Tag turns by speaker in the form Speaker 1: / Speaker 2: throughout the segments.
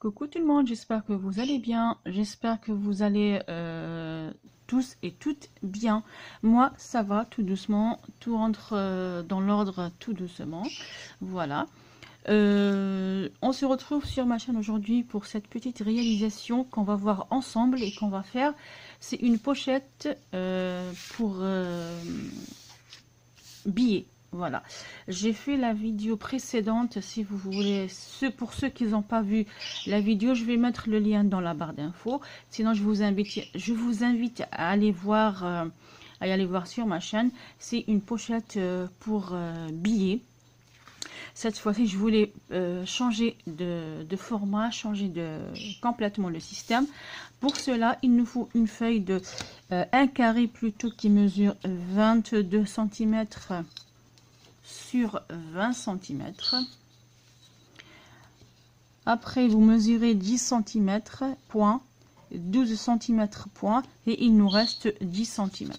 Speaker 1: Coucou tout le monde, j'espère que vous allez bien, j'espère que vous allez tous et toutes bien. Moi ça va tout doucement, tout rentre dans l'ordre tout doucement, voilà. On se retrouve sur ma chaîne aujourd'hui pour cette petite réalisation qu'on va voir ensemble et qu'on va faire. C'est une pochette pour billets. Voilà, j'ai fait la vidéo précédente, si vous voulez, pour ceux qui n'ont pas vu la vidéo, je vais mettre le lien dans la barre d'infos. Sinon, je vous invite à aller voir, sur ma chaîne. C'est une pochette pour billets. Cette fois-ci, je voulais changer de format, changer complètement le système. Pour cela, il nous faut une feuille de 1 carré plutôt qui mesure 22 cm sur 20 cm. Après, vous mesurez 10 cm, point, 12 cm, point, et il nous reste 10 cm.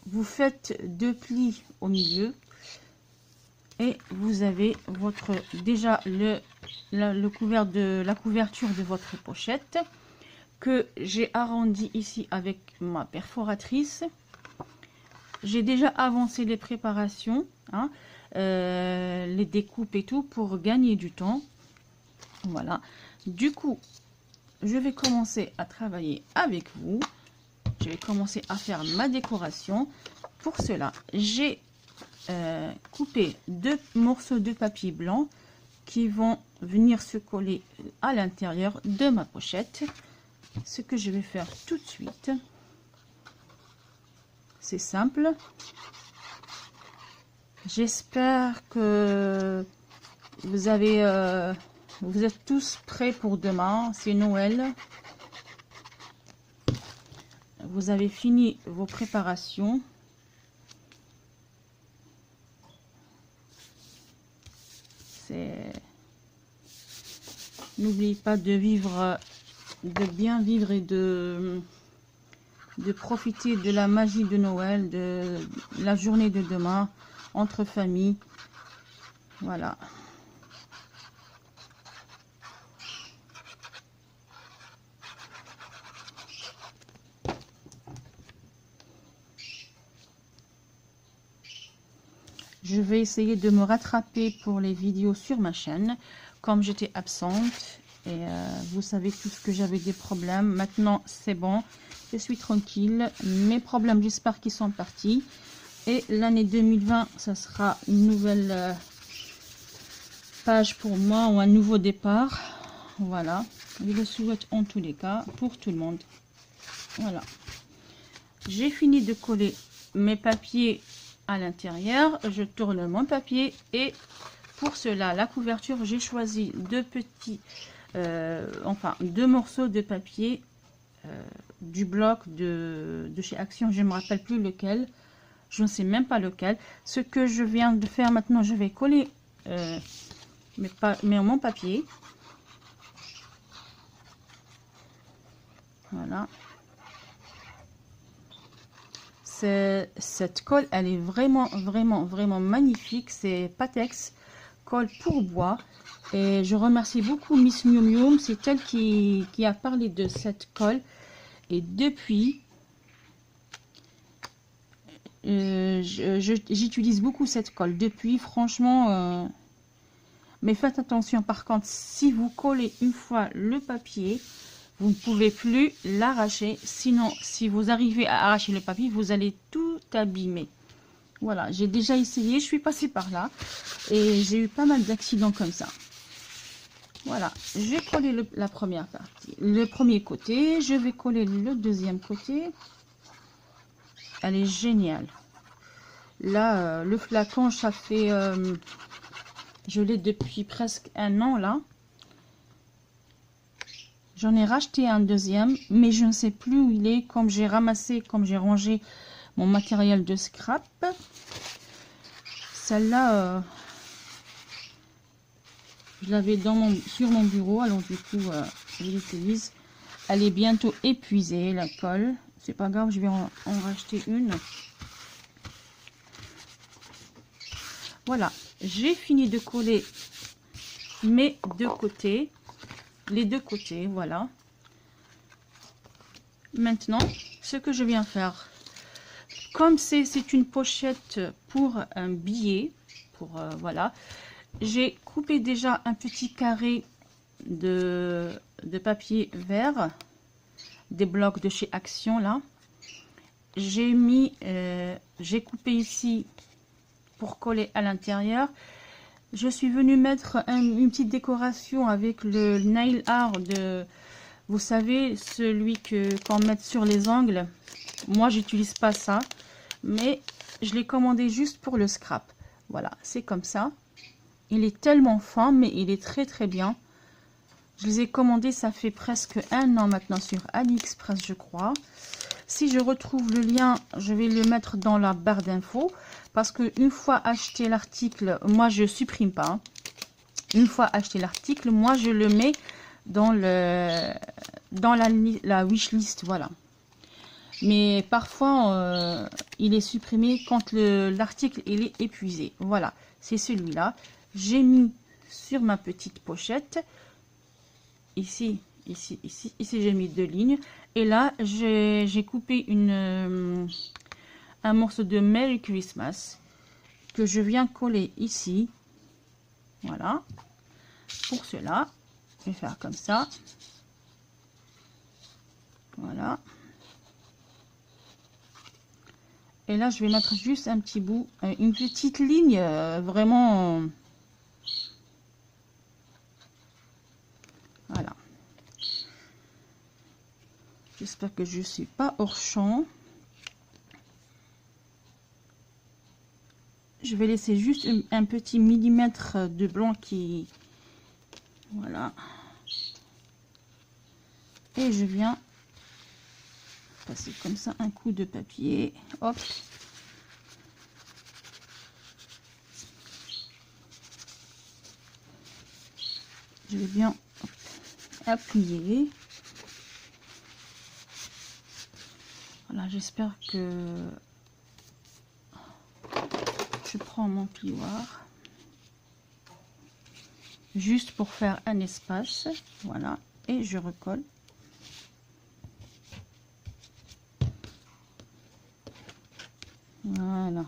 Speaker 1: Vous faites 2 plis au milieu et vous avez déjà la couverture de votre pochette que j'ai arrondi ici avec ma perforatrice. J'ai déjà avancé les préparations, hein, les découpes et tout pour gagner du temps. Voilà. Du coup, je vais commencer à travailler avec vous. Je vais commencer à faire ma décoration. Pour cela, j'ai coupé 2 morceaux de papier blanc qui vont venir se coller à l'intérieur de ma pochette. Ce que je vais faire tout de suite. C'est simple. J'espère que vous êtes tous prêts pour demain. C'est Noël. Vous avez fini vos préparations. N'oubliez pas de bien vivre et de profiter de la magie de Noël, de la journée de demain, entre familles. Voilà. Je vais essayer de me rattraper pour les vidéos sur ma chaîne, comme j'étais absente. Et vous savez tous que j'avais des problèmes. Maintenant, c'est bon. Je suis tranquille. Mes problèmes, j'espère qu'ils sont partis. Et l'année 2020, ça sera une nouvelle page pour moi ou un nouveau départ. Voilà. Je le souhaite en tous les cas pour tout le monde. Voilà. J'ai fini de coller mes papiers à l'intérieur. Je tourne mon papier et pour cela, la couverture, j'ai choisi 2 morceaux de papier du bloc de chez Action. Je ne me rappelle plus lequel. Je ne sais même pas lequel. Ce que je viens de faire maintenant, je vais coller mon papier. Voilà. Cette colle, elle est vraiment magnifique. C'est Patex, colle pour bois. Et je remercie beaucoup Miss Miu Miu. C'est elle qui a parlé de cette colle. Et depuis, j'utilise beaucoup cette colle. Depuis, franchement, mais faites attention. Par contre, si vous collez une fois le papier, vous ne pouvez plus l'arracher. Sinon, si vous arrivez à arracher le papier, vous allez tout abîmer. Voilà, j'ai déjà essayé. Je suis passée par là. Et j'ai eu pas mal d'accidents comme ça. Voilà, j'ai collé la première partie, le premier côté, je vais coller le deuxième côté. Elle est géniale. Là, le flacon, ça fait, je l'ai depuis presque 1 an là. J'en ai racheté un deuxième, mais je ne sais plus où il est, comme j'ai rangé mon matériel de scrap. Celle-là, je l'avais sur mon bureau, alors du coup, je l'utilise. Elle est bientôt épuisée, la colle. C'est pas grave, je vais en racheter une. Voilà, j'ai fini de coller mes 2 côtés. les deux côtés, voilà. Maintenant, ce que je viens faire, comme c'est une pochette pour un billet, voilà, j'ai coupé déjà un petit carré de papier vert, des blocs de chez Action là. J'ai coupé ici pour coller à l'intérieur. Je suis venue mettre une petite décoration avec le nail art de, vous savez, celui qu'on met sur les ongles. Moi, j'utilise pas ça, mais je l'ai commandé juste pour le scrap. Voilà, c'est comme ça. Il est tellement fin, mais il est très très bien. Je les ai commandés, ça fait presque 1 an maintenant sur AliExpress, je crois. Si je retrouve le lien, je vais le mettre dans la barre d'infos. Parce que une fois acheté l'article, moi je supprime pas. Une fois acheté l'article, moi je le mets dans la wishlist, voilà. Mais parfois, il est supprimé quand l'article est épuisé. Voilà, c'est celui-là. J'ai mis sur ma petite pochette. Ici, j'ai mis 2 lignes. Et là, j'ai coupé un morceau de Merry Christmas que je viens coller ici. Voilà. Pour cela, je vais faire comme ça. Voilà. Et là, je vais mettre juste un petit bout, une petite ligne, vraiment. Voilà. J'espère que je ne suis pas hors champ. Je vais laisser juste un petit millimètre de blanc qui... Voilà. Et je viens passer comme ça un coup de papier. Hop. Je vais bien appuyer. Voilà, j'espère que je prends mon plioir juste pour faire un espace. Voilà, et je recolle. Voilà,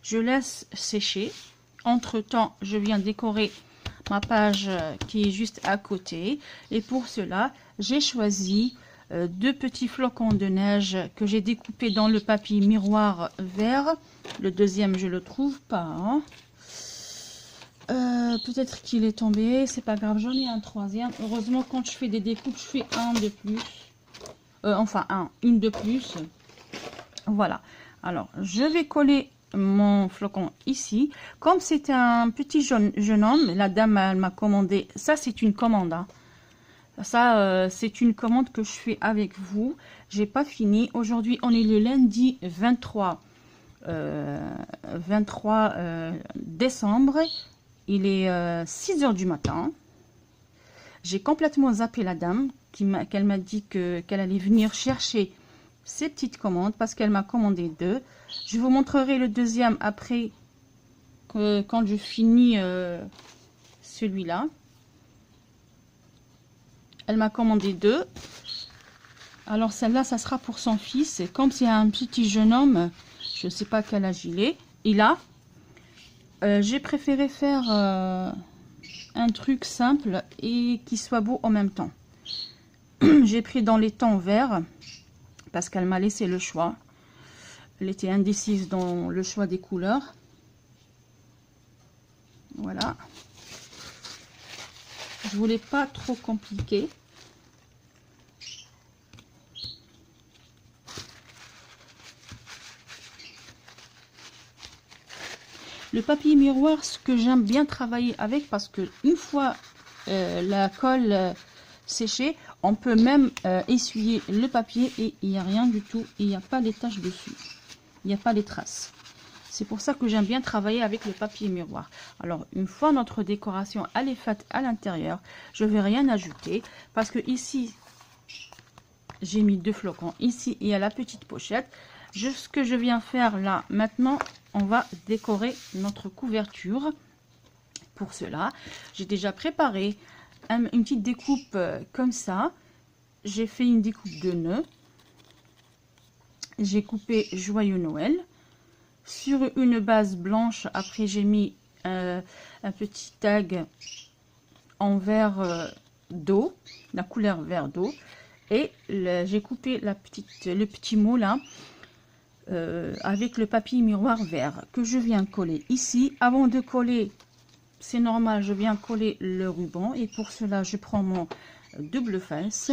Speaker 1: je laisse sécher. Entre temps, je viens décorer ma page qui est juste à côté, et pour cela j'ai choisi 2 petits flocons de neige que j'ai découpés dans le papier miroir vert. Le deuxième je le trouve pas, hein. Peut-être qu'il est tombé, c'est pas grave, j'en ai un troisième. Heureusement, quand je fais des découpes, je fais un de plus, enfin une de plus. Voilà, alors je vais coller mon flocon ici. Comme c'est un petit jeune homme, la dame elle m'a commandé, ça c'est une commande, hein. Ça c'est une commande que je fais avec vous. J'ai pas fini. Aujourd'hui on est le lundi 23 décembre. Il est 6 h du matin. J'ai complètement zappé la dame qu'elle m'a dit qu'elle allait venir chercher ces petites commandes parce qu'elle m'a commandé 2. Je vous montrerai le deuxième après quand je finis celui-là. Elle m'a commandé 2. Alors celle-là, ça sera pour son fils. Et comme c'est un petit jeune homme, je ne sais pas quel âge il a. J'ai préféré faire un truc simple et qui soit beau en même temps. J'ai pris dans les tons verts parce qu'elle m'a laissé le choix. Elle était indécise dans le choix des couleurs. Voilà. Je voulais pas trop compliqué. Le papier miroir, ce que j'aime bien travailler avec, parce que une fois la colle séchée, on peut même essuyer le papier et il n'y a rien du tout. Il n'y a pas les taches dessus. Il n'y a pas les traces. C'est pour ça que j'aime bien travailler avec le papier miroir. Alors, une fois notre décoration elle est faite à l'intérieur, je ne vais rien ajouter. Parce que ici, j'ai mis 2 flocons. Ici, il y a la petite pochette. Ce que je viens faire là, maintenant, on va décorer notre couverture. Pour cela, j'ai déjà préparé une petite découpe comme ça. J'ai fait une découpe de nœuds. J'ai coupé Joyeux Noël. Sur une base blanche, après j'ai mis un petit tag en vert d'eau, la couleur vert d'eau. Et j'ai coupé le petit mot là avec le papier miroir vert que je viens coller ici. Avant de coller, c'est normal, je viens coller le ruban. Et pour cela, je prends mon double face.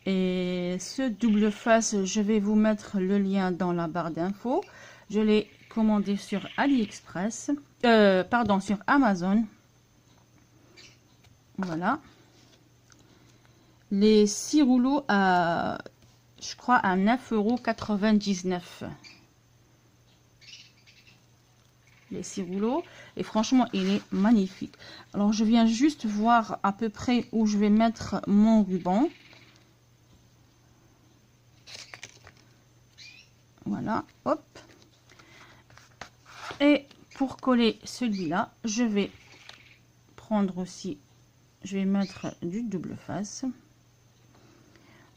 Speaker 1: Et ce double face, je vais vous mettre le lien dans la barre d'infos. Je l'ai commandé sur AliExpress, pardon, sur Amazon. Voilà. Les 6 rouleaux à, je crois, à 9,99 €. Les 6 rouleaux. Et franchement, il est magnifique. Alors, je viens juste voir à peu près où je vais mettre mon ruban. Voilà, hop. Et pour coller celui-là, je vais prendre aussi, je vais mettre du double face.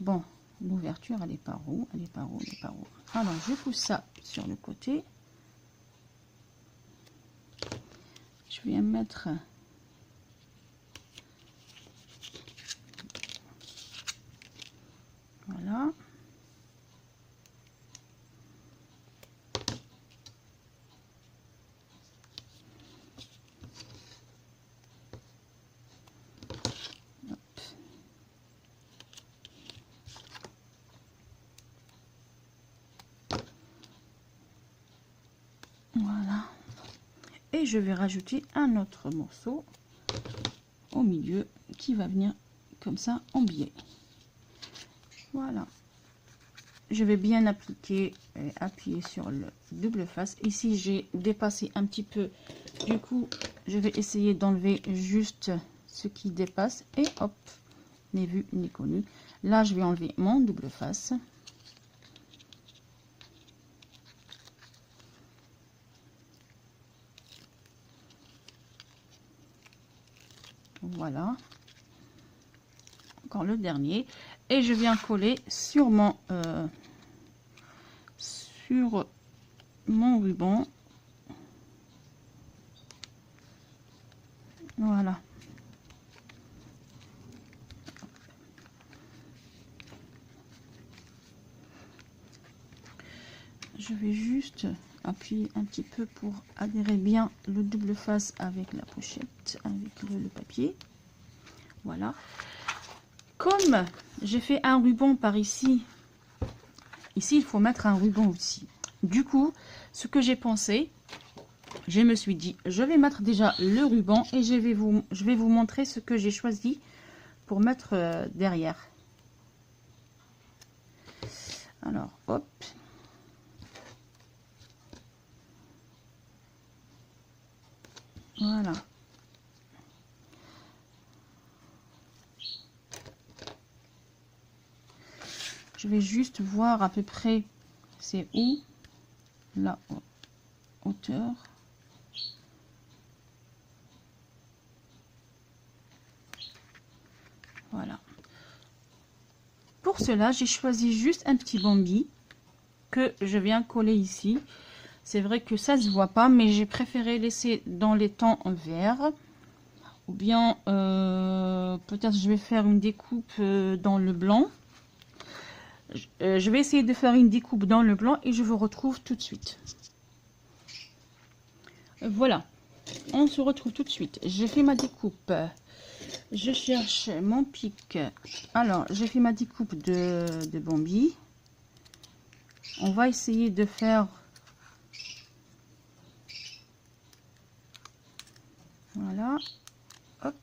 Speaker 1: Bon, l'ouverture, elle est par où? Elle est par où? Elle est par où? Alors, je pousse ça sur le côté. Je viens mettre... Voilà. Voilà. Et je vais rajouter un autre morceau au milieu qui va venir comme ça en biais. Voilà. Je vais bien appliquer et appuyer sur le double face. Ici, j'ai dépassé un petit peu. Du coup, je vais essayer d'enlever juste ce qui dépasse. Et hop, n'est vu, n'est connu. Là, je vais enlever mon double face. Voilà. Encore le dernier. Et je viens coller sur mon ruban. Voilà. Je vais juste appuyer un petit peu pour adhérer bien le double face avec la pochette, avec le papier. Voilà. Comme j'ai fait un ruban par ici, il faut mettre un ruban aussi. Du coup, ce que j'ai pensé, je me suis dit, je vais mettre déjà le ruban et je vais vous montrer ce que j'ai choisi pour mettre derrière. Alors, hop. Voilà. Je vais juste voir à peu près c'est où la hauteur. Voilà. Pour cela, j'ai choisi juste un petit bambi que je viens coller ici. C'est vrai que ça se voit pas, mais j'ai préféré laisser dans les tons verts. Ou bien peut-être je vais faire une découpe dans le blanc. Je vais essayer de faire une découpe dans le blanc et je vous retrouve tout de suite. Voilà, on se retrouve tout de suite. J'ai fait ma découpe. Je cherche mon pic. Alors, j'ai fait ma découpe de bambi. On va essayer de faire... Voilà. Hop.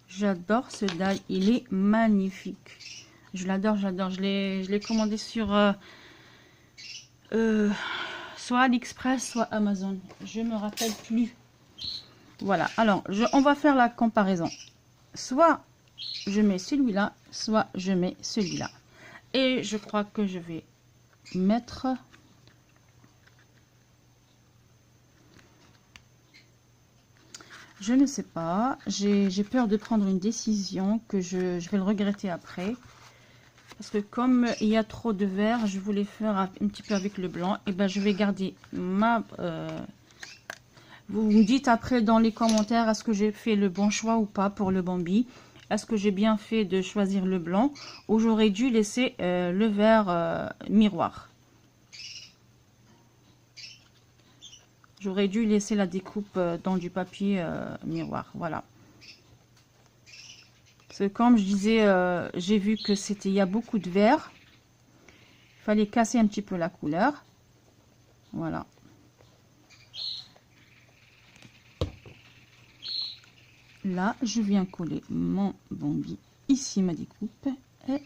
Speaker 1: J'adore ce die, il est magnifique. Je l'adore, j'adore. Je l'ai commandé sur soit AliExpress, soit Amazon. Je me rappelle plus. Voilà. Alors, on va faire la comparaison. Soit je mets celui-là, soit je mets celui-là. Et je crois que je vais mettre... Je ne sais pas. J'ai peur de prendre une décision que je vais le regretter après. Parce que comme il y a trop de vert, je voulais faire un petit peu avec le blanc. Et ben je vais garder ma... Vous me dites après dans les commentaires, est-ce que j'ai fait le bon choix ou pas pour le Bambi? Est-ce que j'ai bien fait de choisir le blanc ou j'aurais dû laisser le vert miroir? J'aurais dû laisser la découpe dans du papier miroir, voilà. Parce que comme je disais, j'ai vu que il y a beaucoup de vert. Il fallait casser un petit peu la couleur. Voilà. Là, je viens coller mon Bambi ici, ma découpe. Et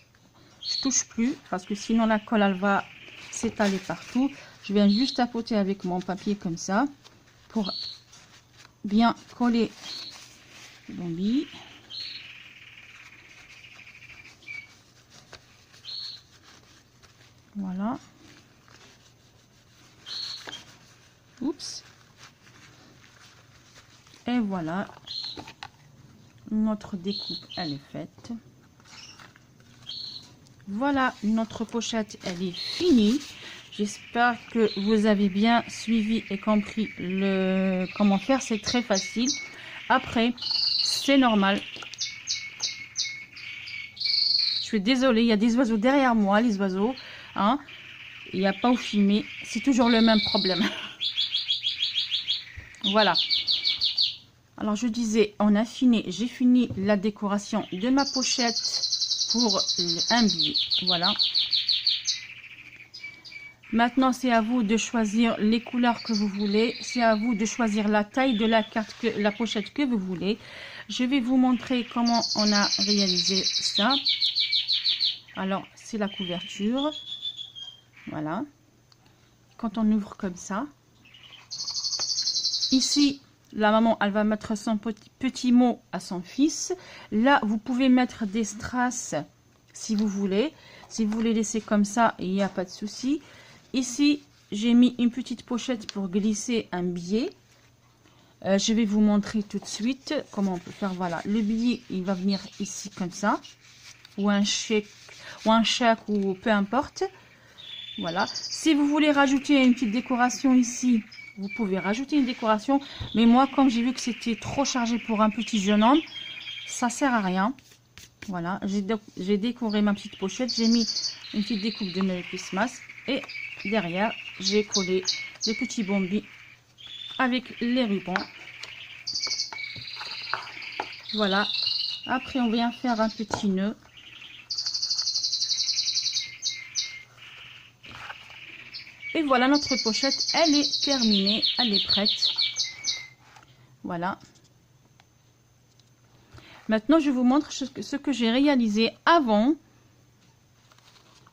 Speaker 1: je touche plus parce que sinon la colle, elle va s'étaler partout. Je viens juste tapoter avec mon papier comme ça pour bien coller le Bambi. Voilà. Oups. Et voilà. Notre découpe, elle est faite. Voilà, notre pochette, elle est finie. J'espère que vous avez bien suivi et compris comment faire. C'est très facile. Après, c'est normal. Je suis désolée, il y a des oiseaux derrière moi, les oiseaux. Hein. Il n'y a pas où filmer. C'est toujours le même problème. Voilà. Alors, je disais, on a fini. J'ai fini la décoration de ma pochette pour un billet. Voilà. Maintenant, c'est à vous de choisir les couleurs que vous voulez. C'est à vous de choisir la taille de la carte, la pochette que vous voulez. Je vais vous montrer comment on a réalisé ça. Alors, c'est la couverture. Voilà. Quand on ouvre comme ça. Ici, la maman, elle va mettre son petit mot à son fils. Là, vous pouvez mettre des strass si vous voulez. Si vous voulez laisser comme ça, il n'y a pas de souci. Ici, j'ai mis une petite pochette pour glisser un billet. Je vais vous montrer tout de suite comment on peut faire. Voilà, le billet, il va venir ici comme ça. Ou un chèque, ou peu importe. Voilà. Si vous voulez rajouter une petite décoration ici, vous pouvez rajouter une décoration. Mais moi, comme j'ai vu que c'était trop chargé pour un petit jeune homme, ça sert à rien. Voilà. J'ai décoré ma petite pochette. J'ai mis une petite découpe de Merry Christmas. Et derrière, j'ai collé le petit Bambi avec les rubans. Voilà. Après, on vient faire un petit nœud. Et voilà, notre pochette, elle est terminée, elle est prête. Voilà. Maintenant, je vous montre ce que j'ai réalisé avant.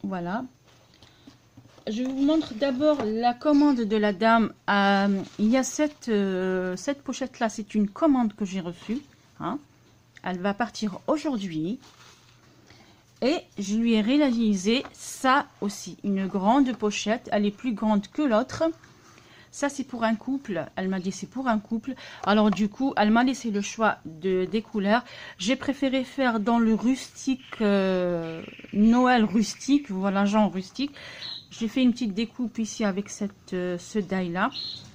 Speaker 1: Voilà. Je vous montre d'abord la commande de la dame. Il y a cette pochette-là, c'est une commande que j'ai reçue. Hein. Elle va partir aujourd'hui. Et je lui ai réalisé ça aussi, une grande pochette. Elle est plus grande que l'autre. Ça, c'est pour un couple. Elle m'a dit c'est pour un couple. Alors du coup, elle m'a laissé le choix des couleurs. J'ai préféré faire dans le rustique, Noël rustique. Voilà, genre rustique. J'ai fait une petite découpe ici avec ce die-là.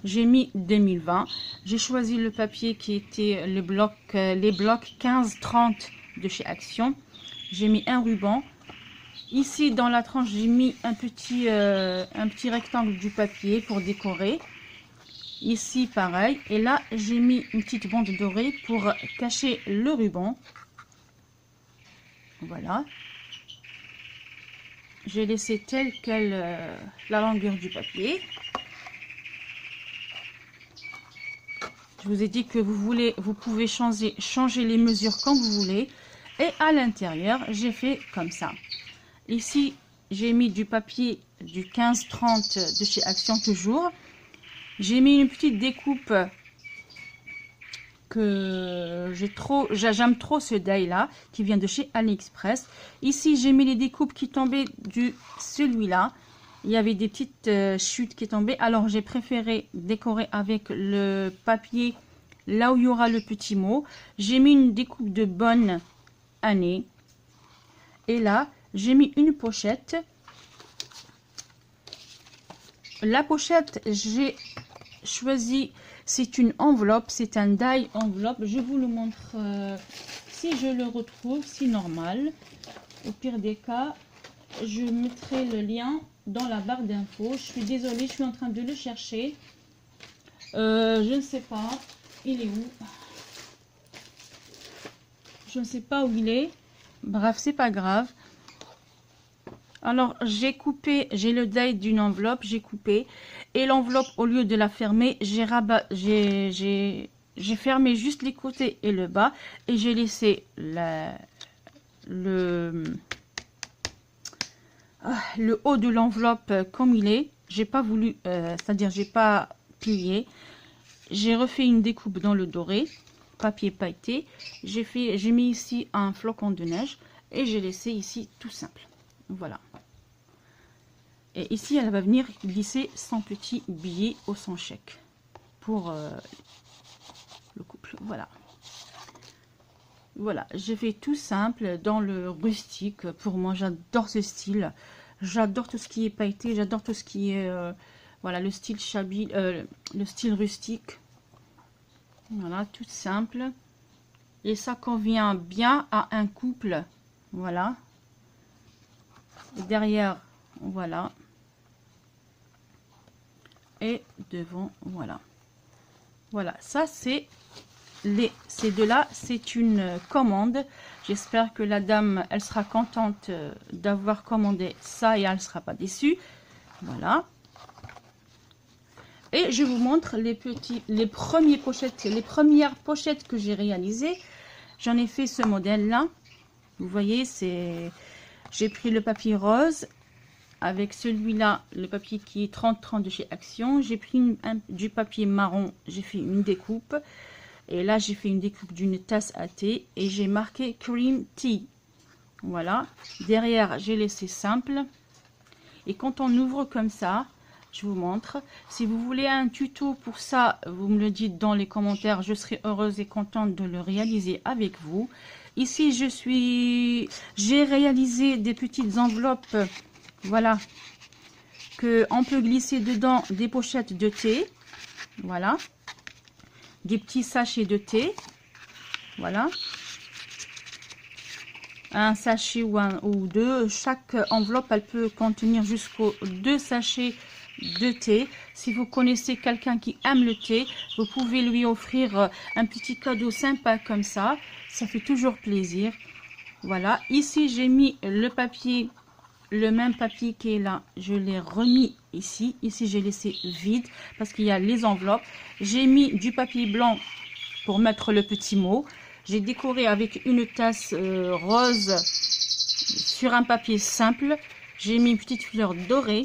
Speaker 1: J'ai mis 2020. J'ai choisi le papier qui était les blocs 15-30 de chez Action. J'ai mis un ruban. Ici, dans la tranche, j'ai mis un petit rectangle du papier pour décorer. Ici, pareil. Et là, j'ai mis une petite bande dorée pour cacher le ruban. Voilà. J'ai laissé telle quelle la longueur du papier. Je vous ai dit que vous pouvez changer les mesures quand vous voulez. Et à l'intérieur, j'ai fait comme ça. Ici, j'ai mis du papier du 15-30 de chez Action toujours. J'ai mis une petite découpe que j'aime trop ce die là qui vient de chez AliExpress. Ici, j'ai mis les découpes qui tombaient de celui-là. Il y avait des petites chutes qui tombaient. Alors, j'ai préféré décorer avec le papier là où il y aura le petit mot. J'ai mis une découpe de bonne année. Et là, j'ai mis une pochette. La pochette, j'ai choisi, c'est une enveloppe, c'est un die enveloppe. Je vous le montre si je le retrouve, si normal. Au pire des cas, je mettrai le lien dans la barre d'infos. Je suis désolée, je suis en train de le chercher. Je ne sais pas, il est où? Je ne sais pas où il est. Bref, c'est pas grave. Alors, j'ai coupé, j'ai le die d'une enveloppe, j'ai coupé. Et l'enveloppe, au lieu de la fermer, j'ai fermé juste les côtés et le bas. Et j'ai laissé le haut de l'enveloppe comme il est. J'ai pas voulu, c'est-à-dire j'ai pas plié. J'ai refait une découpe dans le doré, papier pailleté. J'ai mis ici un flocon de neige et j'ai laissé ici tout simple. Voilà. Et ici, elle va venir glisser son petit billet au son chèque pour le couple. Voilà. Voilà, j'ai fait tout simple dans le rustique. Pour moi, j'adore ce style. J'adore tout ce qui est pailleté. J'adore tout ce qui est voilà, le style shabby, le style rustique. Voilà, tout simple. Et ça convient bien à un couple. Voilà. Et derrière, voilà. Et devant, voilà. Voilà, ça c'est ces deux-là, c'est une commande. J'espère que la dame, elle sera contente d'avoir commandé ça et elle ne sera pas déçue. Voilà. Et je vous montre les premières pochettes que j'ai réalisées. J'en ai fait ce modèle-là. Vous voyez, j'ai pris le papier rose avec celui-là, le papier qui est 30-30 de chez Action. J'ai pris du papier marron, j'ai fait une découpe. Et là, j'ai fait une découpe d'une tasse à thé et j'ai marqué Cream Tea. Voilà. Derrière, j'ai laissé simple. Et quand on ouvre comme ça, je vous montre. Si vous voulez un tuto pour ça, vous me le dites dans les commentaires. Je serai heureuse et contente de le réaliser avec vous. Ici, j'ai réalisé des petites enveloppes. Voilà. On peut glisser dedans des pochettes de thé. Voilà. Des petits sachets de thé. Voilà. Un sachet ou deux. Chaque enveloppe, elle peut contenir jusqu'aux 2 sachets de thé. Si vous connaissez quelqu'un qui aime le thé, vous pouvez lui offrir un petit cadeau sympa comme ça. Ça fait toujours plaisir. Voilà. Ici, j'ai mis le papier, le même papier qui est là. Je l'ai remis ici. Ici, j'ai laissé vide parce qu'il y a les enveloppes. J'ai mis du papier blanc pour mettre le petit mot. J'ai décoré avec une tasse rose sur un papier simple. J'ai mis une petite fleur dorée.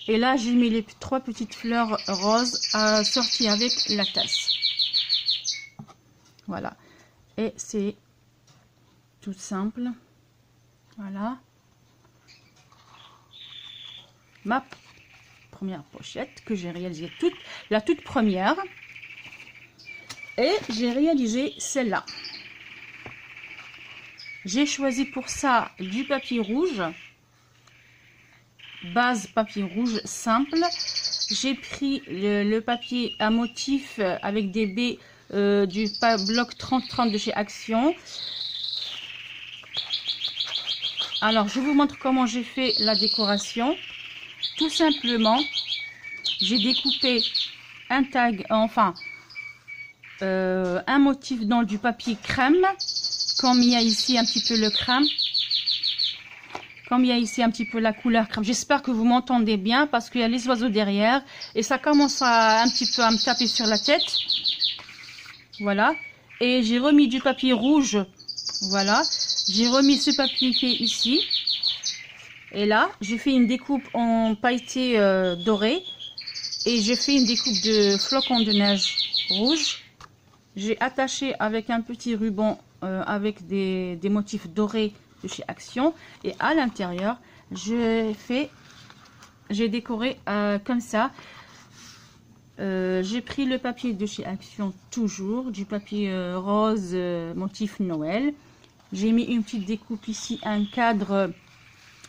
Speaker 1: Et là, j'ai mis les 3 petites fleurs roses sorties avec la tasse. Voilà. Et c'est tout simple. Voilà. Ma première pochette que j'ai réalisée la toute première. Et j'ai réalisé celle-là. J'ai choisi pour ça du papier rouge. Base papier rouge simple. J'ai pris le papier à motif avec des baies du bloc 30-30 de chez Action. Alors, je vous montre comment j'ai fait la décoration. Tout simplement, j'ai découpé un tag, enfin, un motif dans du papier crème, comme il y a ici un petit peu le crème. Comme il y a ici un petit peu la couleur crème. J'espère que vous m'entendez bien parce qu'il y a les oiseaux derrière. Et ça commence un petit peu à me taper sur la tête. Voilà. Et j'ai remis du papier rouge. Voilà. J'ai remis ce papier qui est ici. Et là, j'ai fait une découpe en pailleté doré. Et j'ai fait une découpe de flocons de neige rouge. J'ai attaché avec un petit ruban avec des motifs dorés de chez Action. Et à l'intérieur, j'ai décoré comme ça. J'ai pris le papier de chez Action, toujours du papier rose motif Noël. J'ai mis une petite découpe ici, un cadre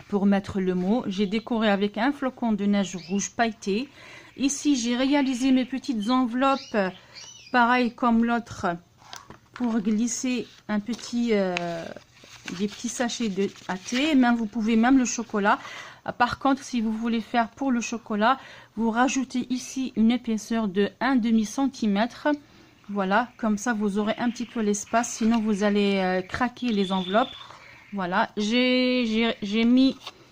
Speaker 1: pour mettre le mot. J'ai décoré avec un flocon de neige rouge pailleté. Ici, j'ai réalisé mes petites enveloppes, pareil comme l'autre, pour glisser un petit, des petits sachets à thé. Même, vous pouvez même le chocolat. Par contre, si vous voulez faire pour le chocolat, vous rajoutez ici une épaisseur de 1/2 cm. Voilà, comme ça vous aurez un petit peu l'espace, sinon vous allez craquer les enveloppes. Voilà, j'ai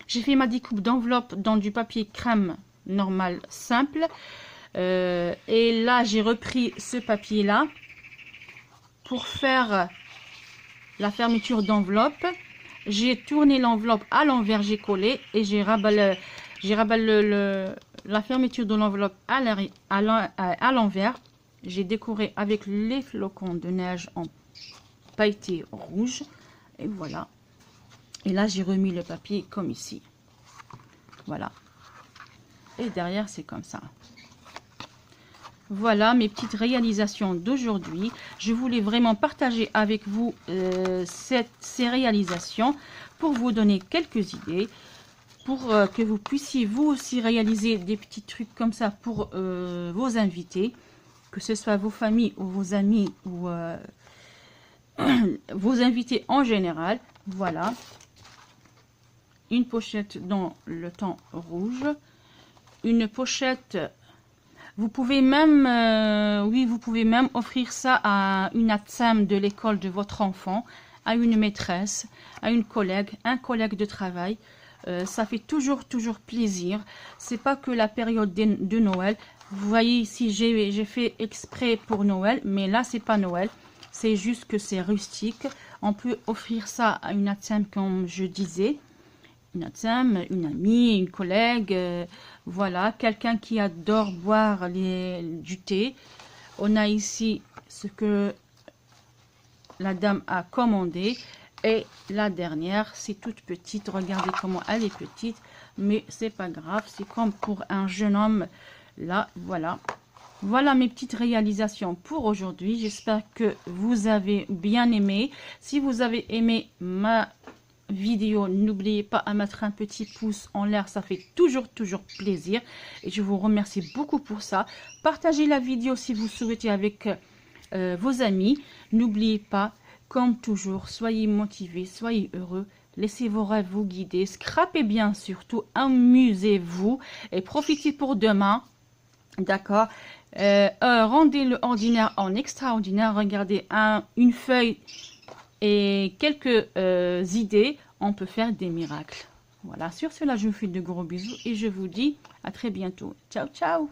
Speaker 1: fait ma découpe d'enveloppe dans du papier crème normal simple. Et là, j'ai repris ce papier-là pour faire la fermeture d'enveloppe. J'ai tourné l'enveloppe à l'envers, j'ai collé et j'ai rabat la fermeture de l'enveloppe à l'envers. J'ai décoré avec les flocons de neige en pailleté rouge. Et voilà. Et là, j'ai remis le papier comme ici. Voilà. Et derrière, c'est comme ça. Voilà mes petites réalisations d'aujourd'hui. Je voulais vraiment partager avec vous ces réalisations pour vous donner quelques idées, pour que vous puissiez vous aussi réaliser des petits trucs comme ça pour vos invités, que ce soit vos familles ou vos amis ou vos invités en général. Voilà. Une pochette dans le temps rouge. Une pochette... Vous pouvez même, oui, vous pouvez même offrir ça à une ATSEM de l'école de votre enfant, à une maîtresse, à une collègue, un collègue de travail. Ça fait toujours plaisir. C'est pas que la période de Noël. Vous voyez ici, j'ai fait exprès pour Noël, mais là c'est pas Noël. C'est juste que c'est rustique. On peut offrir ça à une ATSEM comme je disais. Une ATSEM, une amie, une collègue, voilà, quelqu'un qui adore boire du thé. On a ici ce que la dame a commandé. Et la dernière, c'est toute petite. Regardez comment elle est petite. Mais c'est pas grave, c'est comme pour un jeune homme. Là, voilà. Voilà mes petites réalisations pour aujourd'hui. J'espère que vous avez bien aimé. Si vous avez aimé ma vidéo, n'oubliez pas à mettre un petit pouce en l'air, ça fait toujours plaisir et je vous remercie beaucoup pour ça. Partagez la vidéo si vous souhaitez avec vos amis. N'oubliez pas, comme toujours, soyez motivés, soyez heureux, laissez vos rêves vous guider, scrapez bien surtout, amusez-vous et profitez pour demain, d'accord. Rendez le ordinaire en extraordinaire. Regardez une feuille et quelques idées, on peut faire des miracles. Voilà, sur cela, je vous fais de gros bisous et je vous dis à très bientôt. Ciao, ciao!